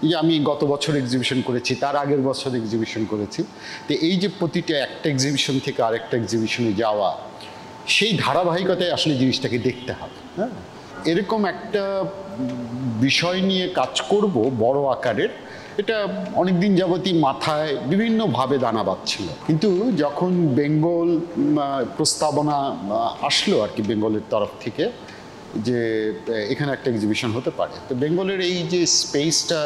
যে আমি গত বছর এক্সিবিশন করেছি, তার আগের বছর এক্সিবিশন করেছি। তো এই যে প্রতিটা একটা এক্সিবিশন থেকে আরেকটা এক্সিবিশনে যাওয়া, সেই ধারাবাহিকতায় আসলে জিনিসটাকে দেখতে হবে। হ্যাঁ, এরকম একটা বিষয় নিয়ে কাজ করব বড় আকারের, এটা অনেক দিন যাবতই মাথায় বিভিন্নভাবে দানা বাঁধছিল। কিন্তু যখন বেঙ্গল প্রস্তাবনা আসলো আর কি বেঙ্গলের তরফ থেকে, যে এখানে একটা এক্সিবিশন হতে পারে, তো বেঙ্গলের এই যে স্পেসটা,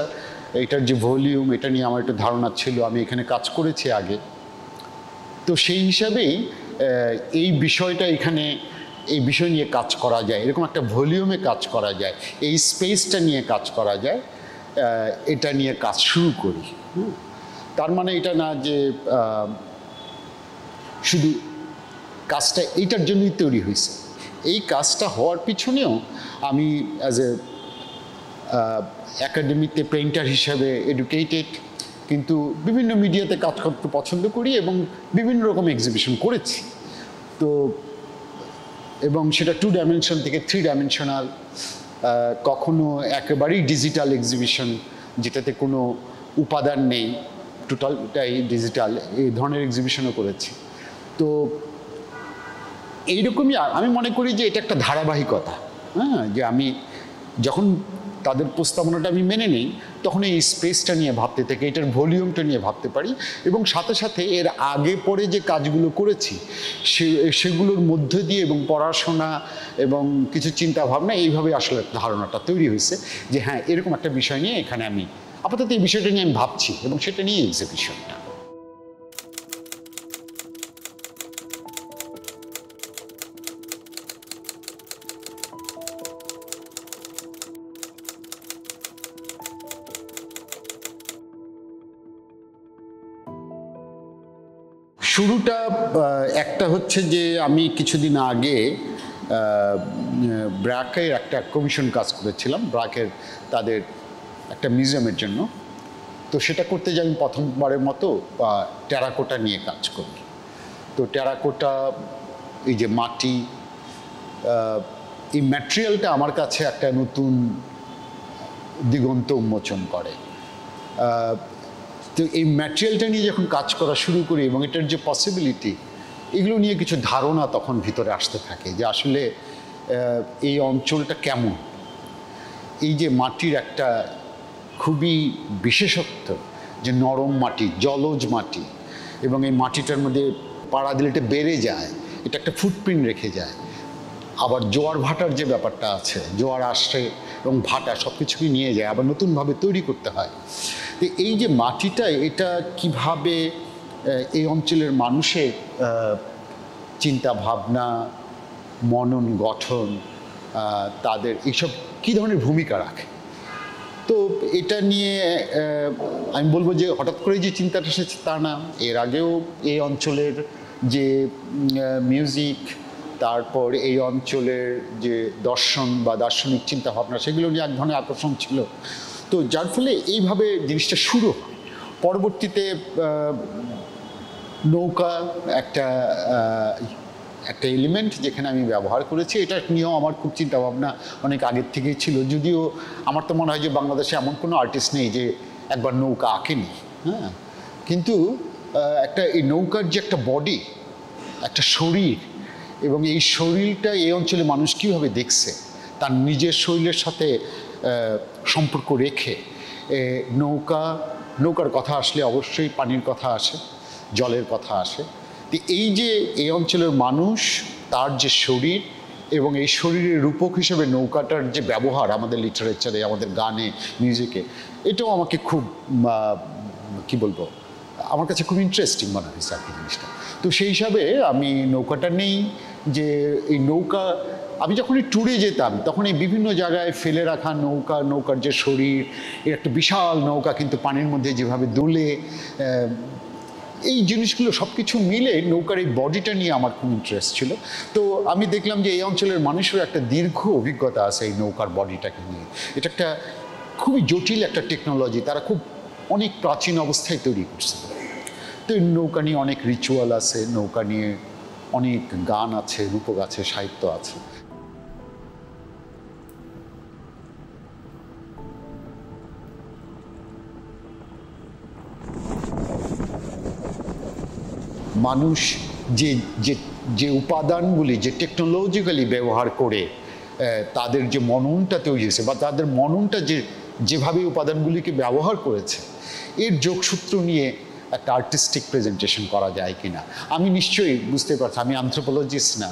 এটার যে ভলিউম, এটা নিয়ে আমার একটা ধারণা ছিল, আমি এখানে কাজ করেছি আগে। তো সেই হিসাবেই এই বিষয়টা এখানে, এই বিষয় নিয়ে কাজ করা যায়, এরকম একটা ভলিউমে কাজ করা যায়, এই স্পেসটা নিয়ে কাজ করা যায়, এটা নিয়ে কাজ শুরু করি। তার মানে এটা না যে শুধু কাজটা এইটার জন্যই তৈরি হয়েছে। এই কাজটা হওয়ার পিছনেও আমি অ্যাজ এ একাডেমিতে পেইন্টার হিসাবে এডুকেটেড, কিন্তু বিভিন্ন মিডিয়াতে কাজ করতে পছন্দ করি এবং বিভিন্ন রকম এক্সিবিশন করেছি। তো এবং সেটা 2 ডাইমেনশন থেকে 3 ডাইমেনশনাল, কখনো একেবারেই ডিজিটাল এক্সিবিশন যেটাতে কোনো উপাদান নেই, টোটালটাই ডিজিটাল, এই ধরনের এক্সিবিশনও করেছি। তো এইরকমই আমি মনে করি যে এটা একটা ধারাবাহিকতা। হ্যাঁ, যে আমি যখন তাদের প্রস্তাবনাটা আমি মেনে নিই, তখন এই স্পেসটা নিয়ে ভাবতে থাকি, এটার ভলিউমটা নিয়ে ভাবতে পারি, এবং সাথে সাথে এর আগে পরে যে কাজগুলো করেছি সেগুলোর মধ্যে দিয়ে এবং পড়াশোনা এবং কিছু চিন্তা ভাবনা, এইভাবে আসলে ধারণাটা তৈরি হয়েছে যে হ্যাঁ, এরকম একটা বিষয় নিয়ে এখানে আমি আপাতত এই বিষয়টা নিয়ে আমি ভাবছি, এবং সেটা নিয়ে এক্সিবিশনটা। শুরুটা একটা হচ্ছে যে আমি কিছুদিন আগে ব্র্যাকের একটা কমিশন কাজ করেছিলাম, ব্র্যাকের তাদের একটা মিউজিয়ামের জন্য। তো সেটা করতে যাই আমি প্রথমবারের মতো টেরাকোটা নিয়ে কাজ করি। তো টেরাকোটা, এই যে মাটি, এই ম্যাটেরিয়ালটা আমার কাছে একটা নতুন দিগন্ত উন্মোচন করে। তো এই ম্যাটেরিয়ালটা নিয়ে যখন কাজ করা শুরু করি এবং এটার যে পসিবিলিটি, এগুলো নিয়ে কিছু ধারণা তখন ভিতরে আসতে থাকে যে আসলে এই অঞ্চলটা কেমন। এই যে মাটির একটা খুবই বিশেষত্ব, যে নরম মাটি, জলজ মাটি, এবং এই মাটিটার মধ্যে পাড়া দিলে এটা বেড়ে যায়, এটা একটা ফুটপ্রিন্ট রেখে যায়। আবার জোয়ার ভাটার যে ব্যাপারটা আছে, জোয়ার আসে এবং ভাটা সব কিছুকে নিয়ে যায়, আবার নতুনভাবে তৈরি করতে হয়। তো এই যে মাটিটা, এটা কিভাবে এই অঞ্চলের মানুষের চিন্তা ভাবনা, মনন গঠন, তাদের এইসব কী ধরনের ভূমিকা রাখে। তো এটা নিয়ে আমি বলবো যে হঠাৎ করেই যে চিন্তাটা এসেছে তা না, এর আগেও এই অঞ্চলের যে মিউজিক, তারপর এই অঞ্চলের যে দর্শন বা দার্শনিক চিন্তাভাবনা, সেগুলো নিয়ে এক ধরনের আকর্ষণ ছিল। তো যার ফলে এইভাবে জিনিসটা শুরু হয়। পরবর্তীতে নৌকা একটা একটা এলিমেন্ট যেখানে আমি ব্যবহার করেছি, এটা নিয়েও আমার খুব চিন্তাভাবনা অনেক আগের থেকেই ছিল। যদিও আমার তো মনে হয় যে বাংলাদেশে এমন কোনো আর্টিস্ট নেই যে একবার নৌকা আঁকেনি। হ্যাঁ, কিন্তু একটা এই নৌকার যে একটা বডি, একটা শরীর, এবং এই শরীরটা এই অঞ্চলে মানুষ কীভাবে দেখছে, তার নিজের শরীরের সাথে সম্পর্ক রেখে, নৌকার কথা আসলে অবশ্যই পানির কথা আসে, জলের কথা আসে। তো এই যে এই অঞ্চলের মানুষ, তার যে শরীর, এবং এই শরীরের রূপক হিসেবে নৌকাটার যে ব্যবহার আমাদের লিটারেচারে, আমাদের গানে, মিউজিকে, এটাও আমাকে খুব কি বলবো, আমার কাছে খুব ইন্টারেস্টিং মনে হয়েছে আর কি জিনিসটা। তো সেই হিসাবে আমি নৌকাটা নেই, যে এই নৌকা আমি যখন এই ট্যুরে যেতাম তখন এই বিভিন্ন জায়গায় ফেলে রাখা নৌকার যে শরীর, এর একটা বিশাল নৌকা কিন্তু পানির মধ্যে যেভাবে দোলে, এই জিনিসগুলো সব কিছু মিলে নৌকার এই বডিটা নিয়ে আমার খুব ইন্টারেস্ট ছিল। তো আমি দেখলাম যে এই অঞ্চলের মানুষের একটা দীর্ঘ অভিজ্ঞতা আছে এই নৌকার বডিটাকে নিয়ে। এটা একটা খুবই জটিল একটা টেকনোলজি, তারা খুব অনেক প্রাচীন অবস্থায় তৈরি করছে। তো এই নৌকা নিয়ে অনেক রিচুয়াল আছে, নৌকা নিয়ে অনেক গান আছে, রূপক আছে, সাহিত্য আছে। মানুষ যে যে যে উপাদানগুলি যে টেকনোলজিক্যালি ব্যবহার করে তাদের যে মননটা তৈরি হয়েছে বা তাদের মননটা যেভাবে উপাদানগুলিকে ব্যবহার করেছে এর যোগসূত্র নিয়ে একটা আর্টিস্টিক প্রেজেন্টেশন করা যায় কিনা। আমি নিশ্চয়ই বুঝতে পারছি আমি অ্যানথ্রোপোলজিস্ট না,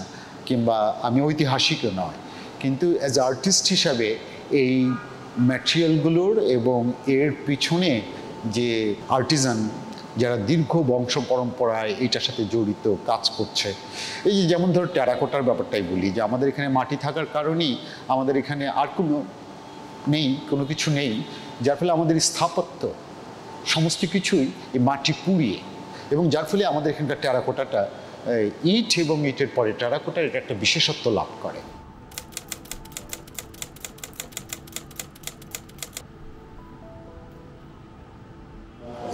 কিংবা আমি ঐতিহাসিকও নয়, কিন্তু অ্যাজ আর্টিস্ট হিসাবে এই ম্যাটেরিয়ালগুলোর এবং এর পিছনে যে আর্টিজান যারা দীর্ঘ বংশ পরম্পরায় এইটার সাথে জড়িত কাজ করছে, এই যে যেমন ধরো টেরাকোটার ব্যাপারটাই বলি, যে আমাদের এখানে মাটি থাকার কারণেই আমাদের এখানে আর কোনো কিছু নেই, যার ফলে আমাদের স্থাপত্য সমস্ত কিছুই এই মাটি পুড়িয়ে, এবং যার ফলে আমাদের এখানকার টেরাকোটাটা ইট এবং ইটের পরে টেরাকোটার এটা একটা বিশেষত্ব লাভ করে।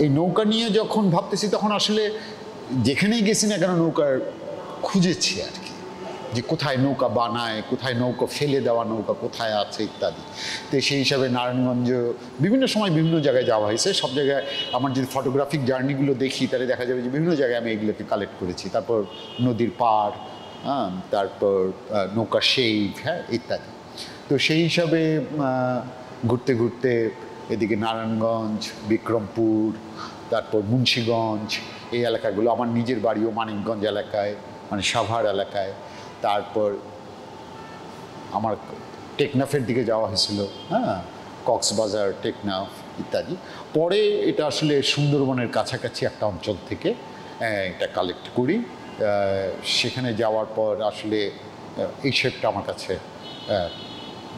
এই নৌকা নিয়ে যখন ভাবতেছি তখন আসলে যেখানেই গেছি না কেন নৌকার খুঁজেছি আর কি, যে কোথায় নৌকা বানায়, কোথায় নৌকা ফেলে দেওয়া নৌকা কোথায় আছে ইত্যাদি। তো সেই হিসাবে নারায়ণগঞ্জ বিভিন্ন সময় বিভিন্ন জায়গায় যাওয়া হয়েছে। সব জায়গায় আমার যদি ফটোগ্রাফিক জার্নিগুলো দেখি তাহলে দেখা যাবে যে বিভিন্ন জায়গায় আমি এগুলোকে কালেক্ট করেছি। তারপর নদীর পাড়, তারপর নৌকা শেড, হ্যাঁ ইত্যাদি। তো সেই হিসাবে ঘুরতে ঘুরতে এদিকে নারায়ণগঞ্জ, বিক্রমপুর, তারপর মুন্সিগঞ্জ, এই এলাকাগুলো, আমার নিজের বাড়িও মানিকগঞ্জ এলাকায়, মানে সাভার এলাকায়। তারপর আমার টেকনাফের দিকে যাওয়া হয়েছিল, হ্যাঁ, কক্সবাজার, টেকনাফ ইত্যাদি। পরে এটা আসলে সুন্দরবনের কাছাকাছি একটা অঞ্চল থেকে এটা কালেক্ট করি। সেখানে যাওয়ার পর আসলে এই শেপটা আমার কাছে,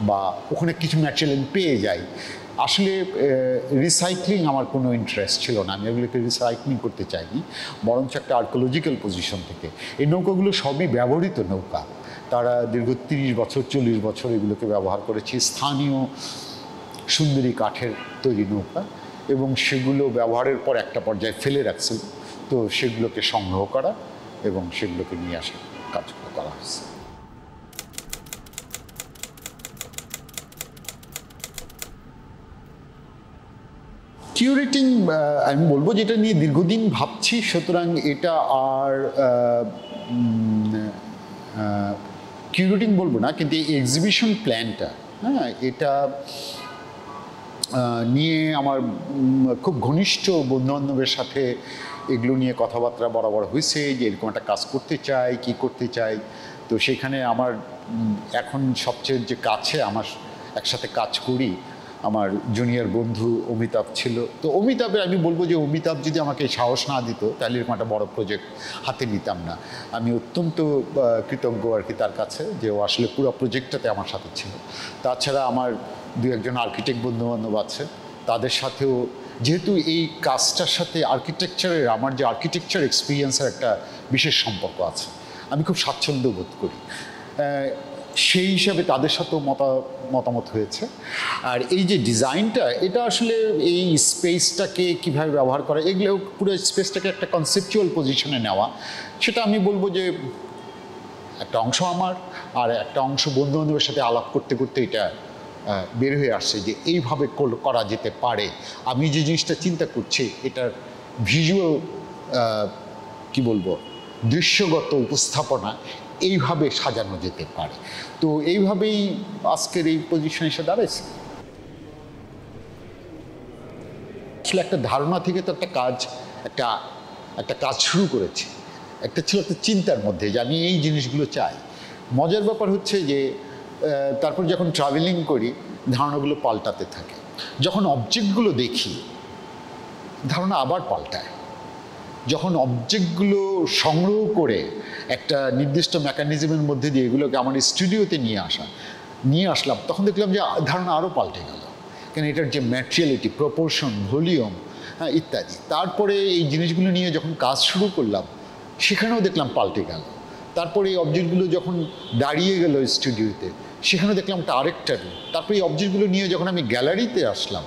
বা ওখানে কিছু ম্যাটেরিয়াল পেয়ে যাই। আসলে রিসাইক্লিং আমার কোনো ইন্টারেস্ট ছিল না, আমি এগুলোকে রিসাইক্লিং করতে চাইনি, বরঞ্চ একটা আর্কোলজিক্যাল পজিশন থেকে। এই নৌকাগুলো সবই ব্যবহৃত নৌকা, তারা দীর্ঘ 30 বছর 40 বছর এগুলোকে ব্যবহার করেছি, স্থানীয় সুন্দরী কাঠের তৈরি নৌকা, এবং সেগুলো ব্যবহারের পর একটা পর্যায়ে ফেলে রাখছিল। তো সেগুলোকে সংগ্রহ করা এবং সেগুলোকে নিয়ে আসার কাজগুলো করা হয়েছে। কিউরেটিং আমি বলবো যেটা নিয়ে দীর্ঘদিন ভাবছি, সুতরাং এটা আর কিউরেটিং বলবো না, কিন্তু এই এক্সিবিশন প্ল্যানটা, হ্যাঁ, এটা নিয়ে আমার খুব ঘনিষ্ঠ বন্ধুবান্ধবের সাথে এগুলো নিয়ে কথাবার্তা বরাবর হয়েছে, যে এরকম একটা কাজ করতে চাই, কি করতে চাই। তো সেখানে আমার এখন সবচেয়ে যে কাছে আমার একসাথে কাজ করি আমার জুনিয়র বন্ধু অমিতাভ ছিল। তো অমিতাভের আমি বলবো যে অমিতাভ যদি আমাকে সাহস না দিত তাহলে এরকম একটা বড় প্রজেক্ট হাতে নিতাম না। আমি অত্যন্ত কৃতজ্ঞ আর কি তার কাছে, যে ও আসলে পুরো প্রজেক্টটাতে আমার সাথে ছিল। তাছাড়া আমার 2-1 আর্কিটেক্ট বন্ধুবান্ধব আছে, তাদের সাথেও যেহেতু এই কাজটার সাথে আর্কিটেকচারের আমার যে আর্কিটেকচার এক্সপিরিয়েন্সের একটা বিশেষ সম্পর্ক আছে, আমি খুব স্বাচ্ছন্দ্য বোধ করি, সেই হিসাবে তাদের সাথেও মতামত হয়েছে। আর এই যে ডিজাইনটা, এটা আসলে এই স্পেসটাকে কীভাবে ব্যবহার করা, এগুলো পুরো স্পেসটাকে একটা কনসেপচুয়াল পজিশনে নেওয়া, সেটা আমি বলবো যে একটা অংশ আমার, আর একটা অংশ বন্ধুবান্ধবের সাথে আলাপ করতে করতে এটা বের হয়ে আসছে যে এইভাবে করা যেতে পারে। আমি যে জিনিসটা চিন্তা করছি এটার ভিজুয়াল কি বলবো, দৃশ্যগত উপস্থাপনা এইভাবে সাজানো যেতে পারে। তো এইভাবেই আজকের এই পজিশনে এসে দাঁড়াইছে। আসলে একটা ধারণা থেকে তো একটা কাজ শুরু করেছি, একটা ছিল একটা চিন্তার মধ্যে যে আমি এই জিনিসগুলো চাই। মজার ব্যাপার হচ্ছে যে তারপর যখন ট্রাভেলিং করি ধারণাগুলো পাল্টাতে থাকে, যখন অবজেক্টগুলো দেখি ধারণা আবার পাল্টায়, যখন অবজেক্টগুলো সংগ্রহ করে একটা নির্দিষ্ট মেকানিজমের মধ্যে দিয়ে এগুলোকে আমার স্টুডিওতে নিয়ে আসলাম, তখন দেখলাম যে ধারণা আরও পাল্টে গেল, কেন এটার যে ম্যাটেরিয়ালিটি, প্রপোর্শন, ভলিউম, হ্যাঁ ইত্যাদি। তারপরে এই জিনিসগুলো নিয়ে যখন কাজ শুরু করলাম সেখানেও দেখলাম পাল্টে গেল। তারপরে এই অবজেক্টগুলো যখন দাঁড়িয়ে গেল স্টুডিওতে সেখানে দেখলাম আরেকটা রূপ। তারপরে এই অবজেক্টগুলো নিয়ে যখন আমি গ্যালারিতে আসলাম,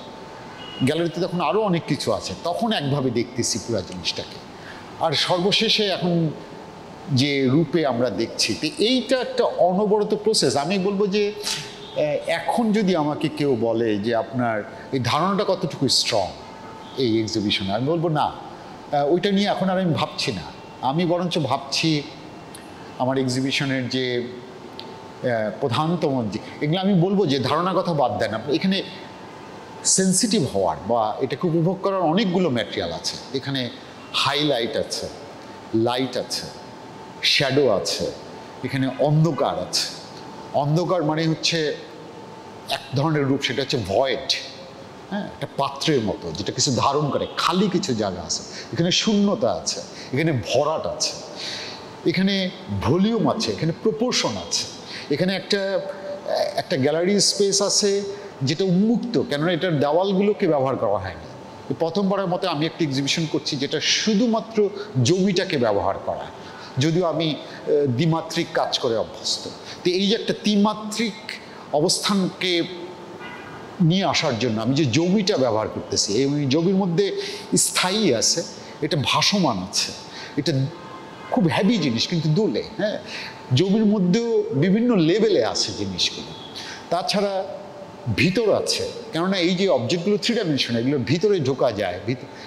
গ্যালারিতে তখন আরও অনেক কিছু আছে, তখন একভাবে দেখতেছি পুরো জিনিসটাকে। আর সর্বশেষে এখন যে রূপে আমরা দেখছি, তো এইটা একটা অনবরত প্রসেস। আমি বলবো যে এখন যদি আমাকে কেউ বলে যে আপনার এই ধারণাটা কতটুকু স্ট্রং এই এক্সিবিশনে, আমি বলবো না, ওইটা নিয়ে এখন আর আমি ভাবছি না, আমি বরঞ্চ ভাবছি আমার এক্সিবিশনের যে প্রধানতম এগুলো আমি বলবো যে ধারণার কথা বাদ দেন, আপনি এখানে সেন্সিটিভ হওয়ার বা এটাকে উপভোগ করার অনেকগুলো ম্যাটেরিয়াল আছে। এখানে হাইলাইট আছে, লাইট আছে, শ্যাডো আছে, এখানে অন্ধকার আছে। অন্ধকার মানে হচ্ছে এক ধরনের রূপ, সেটা হচ্ছে ভয়েড, হ্যাঁ, একটা পাত্রের মতো যেটা কিছু ধারণ করে, খালি কিছু জায়গা আছে। এখানে শূন্যতা আছে, এখানে ভরাট আছে, এখানে ভলিউম আছে, এখানে প্রপোর্শন আছে, এখানে একটা গ্যালারি স্পেস আছে যেটা উন্মুক্ত, কেননা এটার দেওয়ালগুলোকে ব্যবহার করা হয়নি। প্রথমবারের মতো আমি একটা এক্সিবিশন করছি যেটা শুধুমাত্র জমিটাকে ব্যবহার করা, যদিও আমি দ্বিমাত্রিক কাজ করে অভ্যস্ত। তো এই যে একটা ত্রিমাত্রিক অবস্থানকে নিয়ে আসার জন্য আমি যে জমিটা ব্যবহার করতেছি, এই জমির মধ্যে স্থায়ী আছে, এটা ভাসমান আছে, এটা খুব হ্যাভি জিনিস কিন্তু দোলে, হ্যাঁ, জমির মধ্যেও বিভিন্ন লেভেলে আছে জিনিসগুলো। তাছাড়া ভিতর আছে, কেননা এই যে অবজেক্টগুলো 3 ডাইমেনশন, এগুলোর ভিতরে ঢোকা যায়,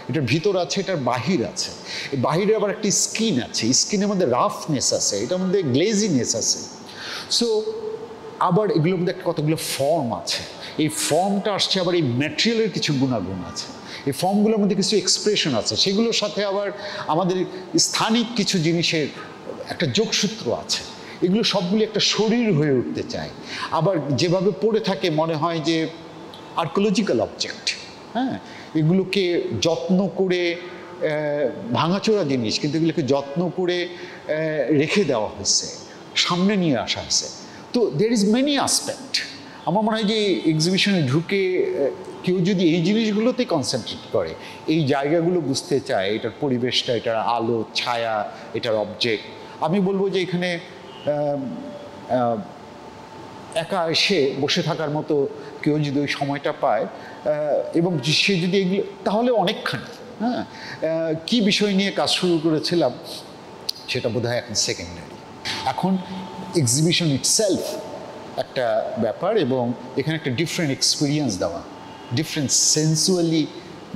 এটার ভিতর আছে, এটার বাহির আছে, এই বাহিরে আবার একটি স্কিন আছে, স্কিনের মধ্যে রাফনেস আছে, এটার মধ্যে গ্লেজিনেস আছে। সো আবার এগুলোর মধ্যে কতগুলো ফর্ম আছে, এই ফর্মটা আসছে, আবার এই ম্যাটেরিয়ালের কিছু গুণাগুণ আছে, এই ফর্মগুলোর মধ্যে কিছু এক্সপ্রেশন আছে, সেগুলোর সাথে আবার আমাদের স্থানিক কিছু জিনিসের একটা যোগসূত্র আছে। এগুলো সবগুলি একটা শরীর হয়ে উঠতে চায়। আবার যেভাবে পড়ে থাকে মনে হয় যে আর্কোলজিক্যাল অবজেক্ট, হ্যাঁ, এগুলোকে যত্ন করে, ভাঙাচোরা জিনিস কিন্তু এগুলোকে যত্ন করে রেখে দেওয়া হয়েছে, সামনে নিয়ে আসা হয়েছে। তো দের ইজ মেনি আসপেক্ট। আমার মনে হয় যে এক্সিবিশনে ঢুকে কেউ যদি এই জিনিসগুলোতে কনসেন্ট্রেট করে, এই জায়গাগুলো বুঝতে চায়, এটার পরিবেশটা, এটার আলো ছায়া, এটার অবজেক্ট, আমি বলবো যে এখানে একা এসে বসে থাকার মতো কেউ যদি ওই সময়টা পায় এবং সে যদি এগুলো, তাহলে অনেকখানি, হ্যাঁ, কী বিষয় নিয়ে কাজ শুরু করেছিলাম সেটা বোধহয় এখন সেকেন্ডারি। এখন এক্সিবিশন ইটসেলফ একটা ব্যাপার, এবং এখানে একটা ডিফারেন্ট এক্সপিরিয়েন্স দেওয়া, ডিফারেন্ট সেন্সুয়ালি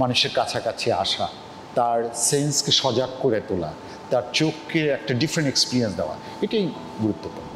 মানুষের কাছাকাছি আসা, তার সেন্সকে সজাগ করে তোলা, তার চোখকে একটা ডিফারেন্ট এক্সপিরিয়েন্স দেওয়া, এটাই গুরুত্বপূর্ণ।